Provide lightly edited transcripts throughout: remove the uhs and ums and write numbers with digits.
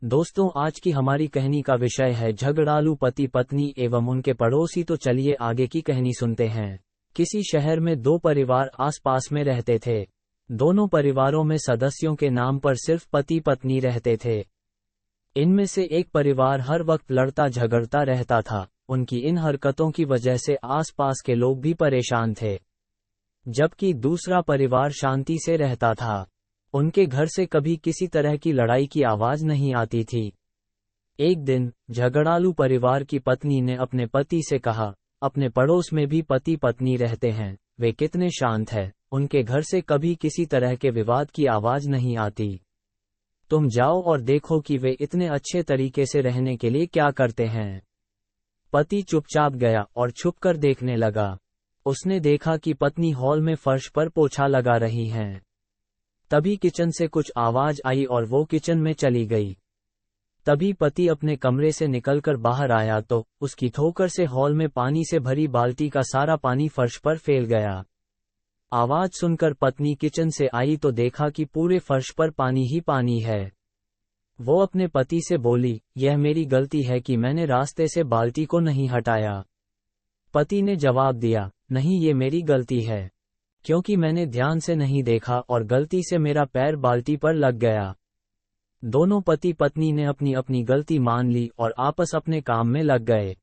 दोस्तों, आज की हमारी कहानी का विषय है झगड़ालू पति पत्नी एवं उनके पड़ोसी। तो चलिए आगे की कहानी सुनते हैं। किसी शहर में दो परिवार आसपास में रहते थे। दोनों परिवारों में सदस्यों के नाम पर सिर्फ पति पत्नी रहते थे। इनमें से एक परिवार हर वक्त लड़ता झगड़ता रहता था। उनकी इन हरकतों की वजह से आसपास के लोग भी परेशान थे, जबकि दूसरा परिवार शांति से रहता था। उनके घर से कभी किसी तरह की लड़ाई की आवाज नहीं आती थी। एक दिन झगड़ालू परिवार की पत्नी ने अपने पति से कहा, अपने पड़ोस में भी पति पत्नी रहते हैं, वे कितने शांत हैं, उनके घर से कभी किसी तरह के विवाद की आवाज नहीं आती। तुम जाओ और देखो कि वे इतने अच्छे तरीके से रहने के लिए क्या करते हैं। पति चुपचाप गया और छुपकर देखने लगा। उसने देखा कि पत्नी हॉल में फर्श पर पोछा लगा रही हैं। तभी किचन से कुछ आवाज आई और वो किचन में चली गई। तभी पति अपने कमरे से निकलकर बाहर आया तो उसकी ठोकर से हॉल में पानी से भरी बाल्टी का सारा पानी फर्श पर फैल गया। आवाज सुनकर पत्नी किचन से आई तो देखा कि पूरे फर्श पर पानी ही पानी है। वो अपने पति से बोली, यह मेरी गलती है कि मैंने रास्ते से बाल्टी को नहीं हटाया। पति ने जवाब दिया, नहीं, ये मेरी गलती है, क्योंकि मैंने ध्यान से नहीं देखा और गलती से मेरा पैर बाल्टी पर लग गया। दोनों पति पत्नी ने अपनी अपनी गलती मान ली और आपस अपने काम में लग गए।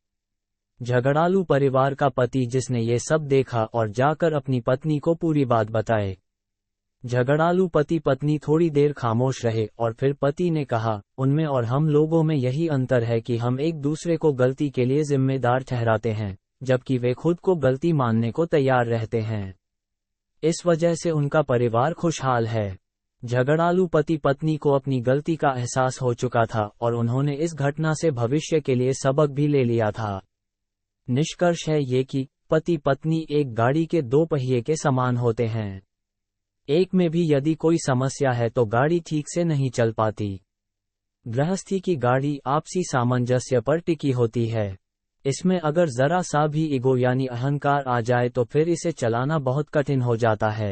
झगड़ालू परिवार का पति, जिसने ये सब देखा और जाकर अपनी पत्नी को पूरी बात बताए। झगड़ालू पति पत्नी थोड़ी देर खामोश रहे और फिर पति ने कहा, उनमें और हम लोगों में यही अंतर है कि हम एक दूसरे को गलती के लिए जिम्मेदार ठहराते हैं, जबकि वे खुद को गलती मानने को तैयार रहते हैं। इस वजह से उनका परिवार खुशहाल है। झगड़ालू पति पत्नी को अपनी गलती का एहसास हो चुका था और उन्होंने इस घटना से भविष्य के लिए सबक भी ले लिया था। निष्कर्ष है ये कि पति पत्नी एक गाड़ी के दो पहिए के समान होते हैं। एक में भी यदि कोई समस्या है तो गाड़ी ठीक से नहीं चल पाती। गृहस्थी की गाड़ी आपसी सामंजस्य पर टिकी होती है। इसमें अगर जरा सा भी ईगो यानी अहंकार आ जाए तो फिर इसे चलाना बहुत कठिन हो जाता है।